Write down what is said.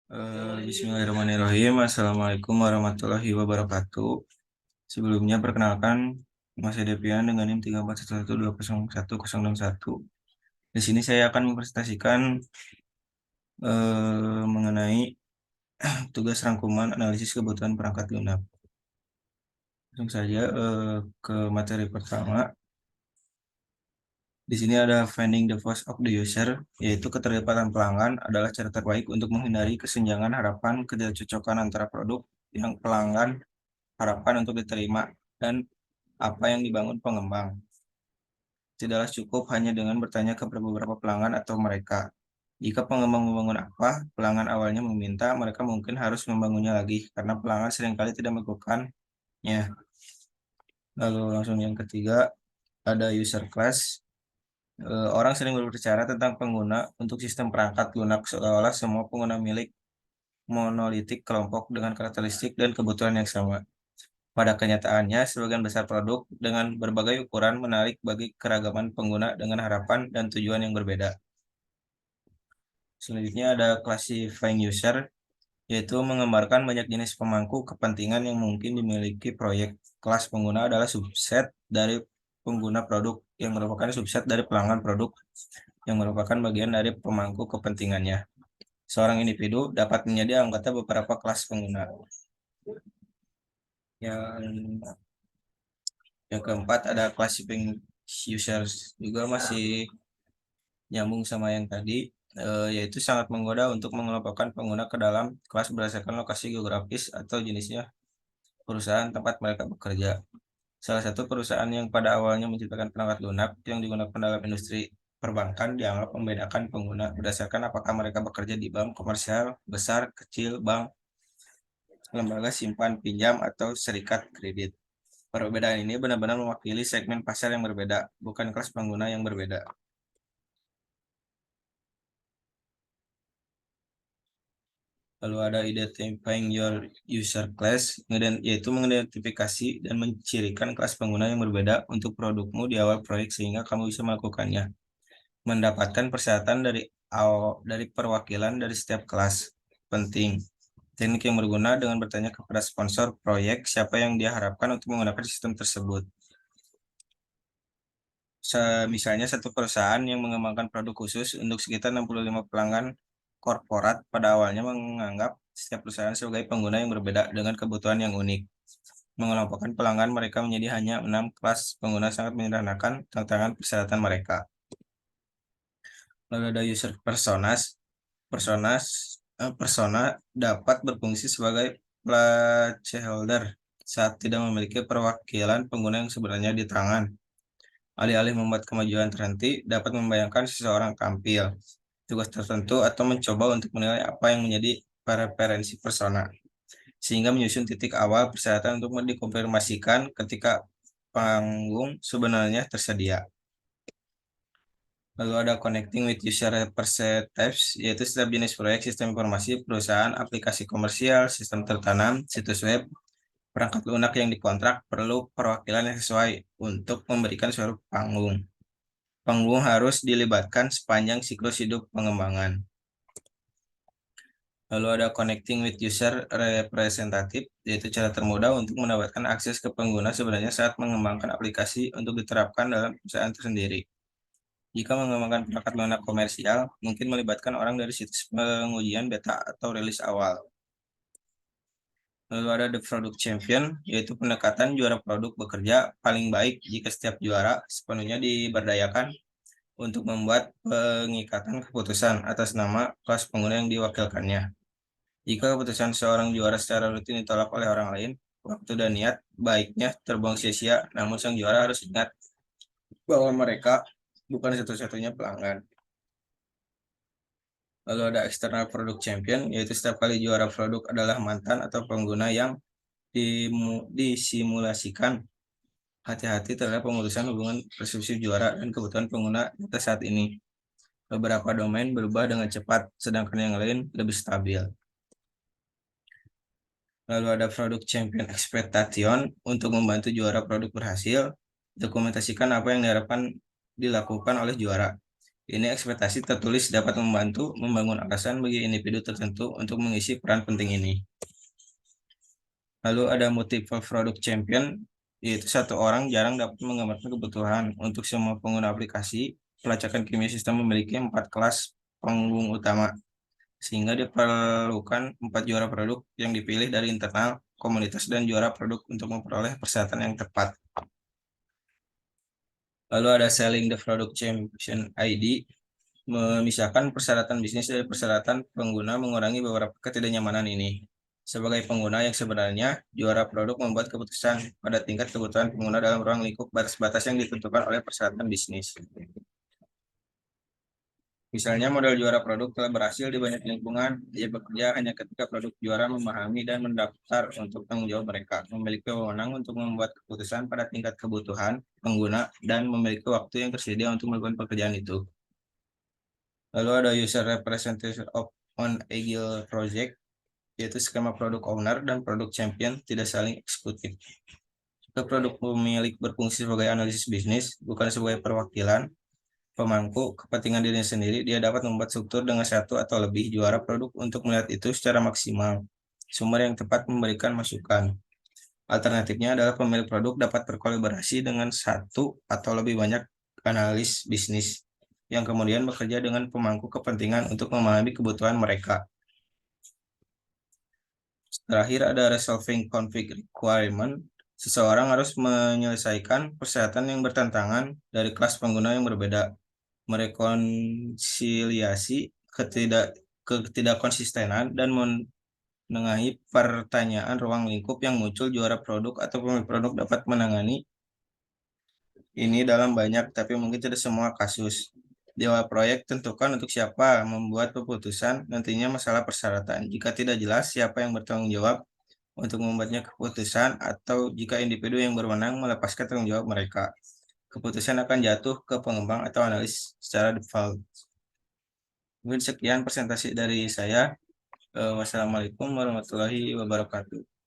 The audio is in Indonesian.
Bismillahirrahmanirrahim. Assalamualaikum warahmatullahi wabarakatuh. Sebelumnya perkenalkan, Mas Devian dengan NIM 341120101. Di sini saya akan mempresentasikan mengenai tugas rangkuman analisis kebutuhan perangkat lunak. Langsung saja ke materi pertama. Di sini ada finding the voice of the user, yaitu keterlibatan pelanggan adalah cara terbaik untuk menghindari kesenjangan harapan ketidakcocokan antara produk yang pelanggan harapkan untuk diterima dan apa yang dibangun pengembang. Tidaklah cukup hanya dengan bertanya ke beberapa pelanggan atau mereka. Jika pengembang membangun apa, pelanggan awalnya meminta, mereka mungkin harus membangunnya lagi karena pelanggan seringkali tidak melakukannya. Lalu langsung yang ketiga, ada user class. Orang sering berbicara tentang pengguna untuk sistem perangkat lunak seolah-olah semua pengguna milik monolitik kelompok dengan karakteristik dan kebutuhan yang sama. Pada kenyataannya, sebagian besar produk dengan berbagai ukuran menarik bagi keragaman pengguna dengan harapan dan tujuan yang berbeda. Selanjutnya ada classifying user, yaitu menggambarkan banyak jenis pemangku kepentingan yang mungkin dimiliki proyek. Kelas pengguna adalah subset dari pengguna produk yang merupakan subset dari pelanggan produk yang merupakan bagian dari pemangku kepentingannya. Seorang individu dapat menjadi anggota beberapa kelas pengguna. Yang Yang keempat ada classifying users, juga masih nyambung sama yang tadi, yaitu sangat menggoda untuk mengelompokkan pengguna ke dalam kelas berdasarkan lokasi geografis atau jenisnya perusahaan tempat mereka bekerja. Salah satu perusahaan yang pada awalnya menciptakan perangkat lunak yang digunakan dalam industri perbankan dianggap membedakan pengguna berdasarkan apakah mereka bekerja di bank komersial, besar, kecil, bank, lembaga simpan pinjam, atau serikat kredit. Perbedaan ini benar-benar mewakili segmen pasar yang berbeda, bukan kelas pengguna yang berbeda. Lalu ada identifying your user class, yaitu mengidentifikasi dan mencirikan kelas pengguna yang berbeda untuk produkmu di awal proyek sehingga kamu bisa melakukannya. Mendapatkan persyaratan dari perwakilan dari setiap kelas. Penting. Teknik yang berguna dengan bertanya kepada sponsor proyek siapa yang dia harapkan untuk menggunakan sistem tersebut. Misalnya satu perusahaan yang mengembangkan produk khusus untuk sekitar 65 pelanggan korporat pada awalnya menganggap setiap perusahaan sebagai pengguna yang berbeda dengan kebutuhan yang unik. Mengelompokkan pelanggan mereka menjadi hanya 6 kelas pengguna sangat menyederhanakan tantangan persyaratan mereka. Lalu ada user personas. Persona dapat berfungsi sebagai placeholder saat tidak memiliki perwakilan pengguna yang sebenarnya di tangan. Alih-alih membuat kemajuan terhenti, dapat membayangkan seseorang tampil, tugas tertentu, atau mencoba untuk menilai apa yang menjadi preferensi persona, sehingga menyusun titik awal persyaratan untuk dikonfirmasikan ketika panggung sebenarnya tersedia. Lalu ada connecting with user representatives, yaitu setiap jenis proyek sistem informasi, perusahaan, aplikasi komersial, sistem tertanam, situs web, perangkat lunak yang dikontrak perlu perwakilan yang sesuai untuk memberikan suara panggung. Panggung harus dilibatkan sepanjang siklus hidup pengembangan. Lalu ada connecting with user representative, yaitu cara termudah untuk mendapatkan akses ke pengguna sebenarnya saat mengembangkan aplikasi untuk diterapkan dalam perusahaan tersendiri. Jika mengembangkan perangkat lunak komersial, mungkin melibatkan orang dari situs pengujian beta atau rilis awal. Lalu ada the product champion, yaitu pendekatan juara produk bekerja paling baik jika setiap juara sepenuhnya diberdayakan untuk membuat pengikatan keputusan atas nama kelas pengguna yang diwakilkannya. Jika keputusan seorang juara secara rutin ditolak oleh orang lain, waktu dan niat baiknya terbuang sia-sia, namun sang juara harus ingat bahwa mereka bukan satu-satunya pelanggan. Lalu ada external product champion, yaitu setiap kali juara produk adalah mantan atau pengguna yang disimulasikan. Hati-hati terhadap pengurusan hubungan persepsi juara dan kebutuhan pengguna data saat ini. Beberapa domain berubah dengan cepat, sedangkan yang lain lebih stabil. Lalu ada produk champion expectation, untuk membantu juara produk berhasil, dokumentasikan apa yang diharapkan dilakukan oleh juara. Ini ekspektasi tertulis dapat membantu membangun alasan bagi individu tertentu untuk mengisi peran penting ini. Lalu ada multiple product champion, yaitu satu orang jarang dapat menggambarkan kebutuhan untuk semua pengguna aplikasi. Pelacakan kimia sistem memiliki 4 kelas panggung utama, sehingga diperlukan 4 juara produk yang dipilih dari internal komunitas dan juara produk untuk memperoleh persyaratan yang tepat. Lalu ada selling the product champion ID, memisahkan persyaratan bisnis dari persyaratan pengguna, mengurangi beberapa ketidaknyamanan ini. Sebagai pengguna yang sebenarnya, juara produk membuat keputusan pada tingkat kebutuhan pengguna dalam ruang lingkup batas-batas yang ditentukan oleh persyaratan bisnis. Misalnya model juara produk telah berhasil di banyak lingkungan, ia bekerja hanya ketika produk juara memahami dan mendaftar untuk tanggung jawab mereka, memiliki wewenang untuk membuat keputusan pada tingkat kebutuhan pengguna, dan memiliki waktu yang tersedia untuk melakukan pekerjaan itu. Lalu ada user representation of on agile project, yaitu skema produk owner dan produk champion tidak saling eksekutif. Jika produk pemilik berfungsi sebagai analisis bisnis, bukan sebagai perwakilan pemangku kepentingan dirinya sendiri, dia dapat membuat struktur dengan satu atau lebih juara produk untuk melihat itu secara maksimal. Sumber yang tepat memberikan masukan. Alternatifnya adalah pemilik produk dapat berkolaborasi dengan satu atau lebih banyak analis bisnis yang kemudian bekerja dengan pemangku kepentingan untuk memahami kebutuhan mereka. Terakhir ada resolving conflict requirement. Seseorang harus menyelesaikan persyaratan yang bertentangan dari kelas pengguna yang berbeda, merekonsiliasi ketidakkonsistenan, dan menengahi pertanyaan ruang lingkup yang muncul. Juara produk atau pemilik produk dapat menangani ini dalam banyak, tapi mungkin tidak semua kasus. Di awal proyek, tentukan untuk siapa membuat keputusan, nantinya masalah persyaratan. Jika tidak jelas siapa yang bertanggung jawab untuk membuatnya keputusan, atau jika individu yang berwenang melepaskan tanggung jawab mereka, keputusan akan jatuh ke pengembang atau analis secara default. Mungkin sekian presentasi dari saya. Wassalamualaikum warahmatullahi wabarakatuh.